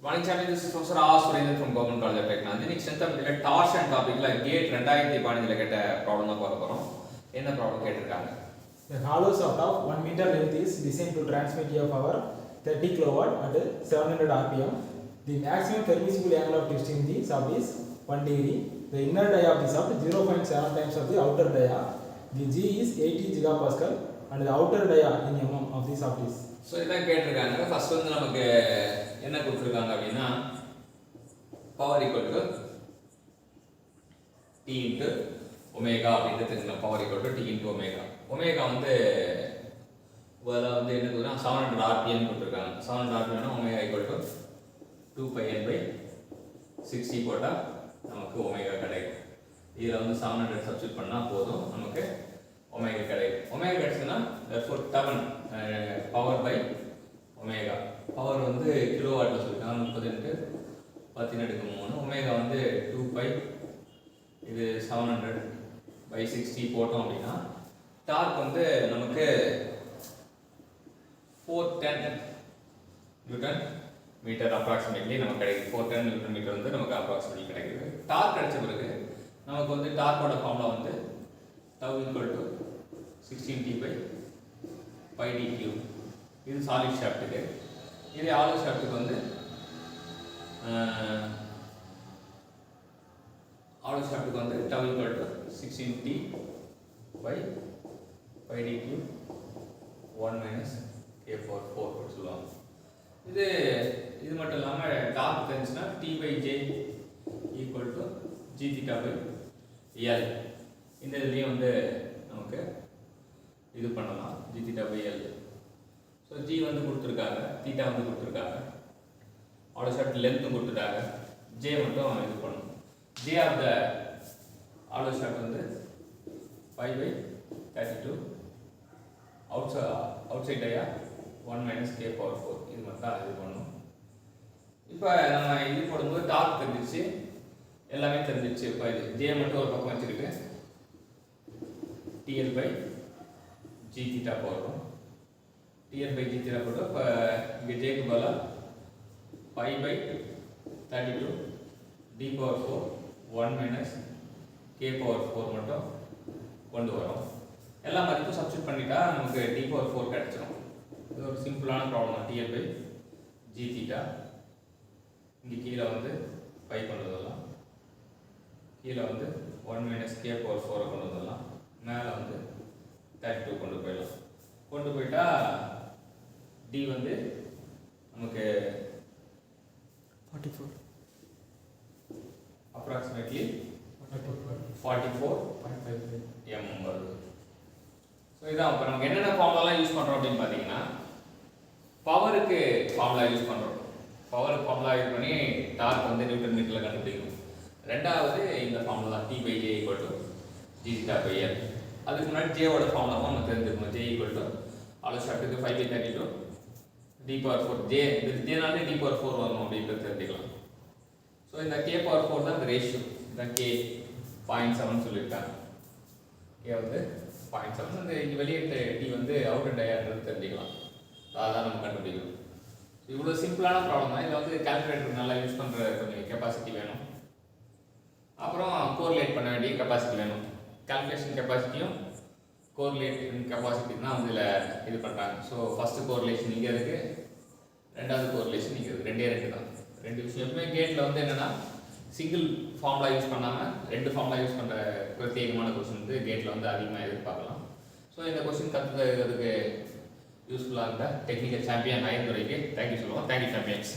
Morning chapter, this is Professor R. Surendran from Government College of Technology. Next strength of torsion topic la gate 2015 கேட்ட problem தான் பார்க்க போறோம். என்ன problem கேட்டிருக்காங்க? The hollow shaft of 1 meter length is designed to transmit a power 30 kilowatt at 700 rpm. The maximum permissible angle of twisting in the shaft is 1 degree. The inner dia of the shaft 0.7 times of the outer dia. The G is 80 gigapascal and the outer dia in mm of the shaft is. So இதான் கேட்டிருக்காங்க. First வந்து நமக்கு என்ன கொடுத்திருக்காங்க அப்படினா power equal to T into omega அப்படினு தெரிஞ்சுக்கலாம். Power equal to T into omega. Omega வந்து முதல்ல வந்து என்ன கொடுத்தா 700 rpm கொடுத்திருக்காங்க. 700 rpm னா omega equal to 2 pi n by 60 போட்டா நமக்கு ஒமேகா கிடைக்கும். இதுல வந்து 700 சப்ஸ்டிட்யூட் பண்ணா போதும் நமக்கு ஒமேகா கிடைக்கும். ஒமேகா கிடைச்சதுன்னா therefore turn power by omega. Power வந்து கிலோவாட்ல சொல்லிருக்காங்க. 30 × 10⁻³ ஒமேகா வந்து 2 pi இது 700 by 60 போட்டோம் அப்படின்னா டார்க் வந்து நமக்கு 410 நியூட்டன் மீட்டர் அப்ராக்சிமேட்லி நமக்கு கிடைக்குது. 410 நியூட்டன் மீட்டர் வந்து நமக்கு அப்ராக்சிமேட்லி கிடைக்குது. டார்க் கிடைச்ச பிறகு நமக்கு வந்து டார்க்கோட ஃபார்முலா வந்து tau = 16T by pi d3. இது சாலிட் ஷாஃப்ட்டுக்கு. இதே ஆலோ ஷாஃப்ட்டுக்கு வந்து tau = 16T by pi d3 1 - k/4 சொல்லுவாங்க. இது மட்டும் இல்லாம டார்க் தெரிஞ்சுனா T/J = g θ / L. இந்த இதுலயும் வந்து நமக்கு இது பண்ணலாம் g θ / L. ஸோ g வந்து கொடுத்துருக்காங்க, தீட்டா வந்து கொடுத்துருக்காங்க, ஆலோ ஷாஃப்ட் லென்த்தும் கொடுத்துட்டாங்க, j மட்டும் இது பண்ணணும். j of the hollow shaft வந்து 5/32 அவுட்சைட் டயா 1 - k/4 இது மட்டும் தான் இது பண்ணணும். இப்போ நம்ம இது போடும்போது டார்க் தெரிஞ்சிச்சு, எல்லாமே தெரிஞ்சிச்சு. இப்போ இது j மட்டும் ஒரு பக்கம் வச்சுக்கிட்டு TL/g θ போடுறோம். TL/g θ போட்டு இப்போ இங்கே ஜேக்கு பதிலாக 5/32 d/4 1 - k/4 மட்டும் கொண்டு வரோம். எல்லா மதிப்பும் சப்ஸ்டிட் பண்ணிட்டா நமக்கு d/4 கிடைச்சிடும். இது ஒரு சிம்பிளான ப்ராப்ளம் தான். TL/g θ இங்கே கீழே வந்து 5 கொண்டு வந்துடலாம், கீழே வந்து 1 - k/4 கொண்டு வந்துடலாம், மேலே வந்து 32 கொண்டு போயிடலாம். கொண்டு போயிட்டா D வந்து நமக்கு 44 approximately 44.5 mm வருது. ஸோ இதான் இப்போ நமக்கு என்னென்ன ஃபார்முலாலாம் யூஸ் பண்ணுறோம் அப்படின்னு பார்த்தீங்கன்னா பவருக்கு ஃபார்முலா யூஸ் பண்ணுறோம். பவருக்கு ஃபார்முலா யூஸ் பண்ணி டார்க் வந்து நியூட்டன் மீட்டரில் கண்டுபிடிக்கும். ரெண்டாவது இந்த ஃபார்முலா T/J = g θ / L. அதுக்கு முன்னாடி ஜேவோட ஃபார்முலாவும் நம்ம தெரிஞ்சுக்கணும். J = ஆலோ ஷாஃப்ட்டுக்கு 5/32 d/4. ஜே இது ஜேனாலே d/4 வரணும் அப்படின்றது தெரிஞ்சுக்கலாம். ஸோ இந்த k/4 தான் இந்த ரேஷியோ. இந்த k 0.7 சொல்லியிருக்காங்க. k வந்து 0.7. இந்த இங்கே வெளியே டி வந்து அவுட்டர் டயான்றது தெரிஞ்சுக்கலாம். அதான் நம்ம கண்டுபிடிக்கணும். இவ்வளோ சிம்பிளான ப்ராப்ளம் தான். இதில் வந்து கால்குலேட்டர் நல்லா யூஸ் பண்ணுற கொஞ்சம் கெப்பாசிட்டி வேணும். அப்புறம் கோரிலேட் பண்ண வேண்டிய கெப்பாசிட்டி வேணும். கால்குலேஷன் கெப்பாசிட்டியும் கோரிலேஷன் கெப்பாசிட்டி தான் வந்து இதில் இது பண்ணுறாங்க. ஸோ ஃபஸ்ட்டு கோரிலேஷன் இங்கே இருக்குது, ரெண்டாவது கோரிலேஷன் இங்கே இருக்குது. ரெண்டு தான். ரெண்டு விஷயம் எப்பவுமே கேட்டில் வந்து என்னென்னா சிங்கிள் ஃபார்முலா யூஸ் பண்ணாமல் 2 ஃபார்முலா யூஸ் பண்ணுற பிரத்யேகமான கொஸ்டின் வந்து கேட்டில் வந்து அதிகமாக எதிர்பார்க்கலாம். ஸோ இந்த கொஸ்டின் கற்றுக்கிறதுக்கு யூஸ்ஃபுல்லாக இருந்தால் டெக்னிக்கல் சாம்பியன் ஐயந்துரைக்கு தேங்க்யூ சொல்லுவோம். Thank you champions.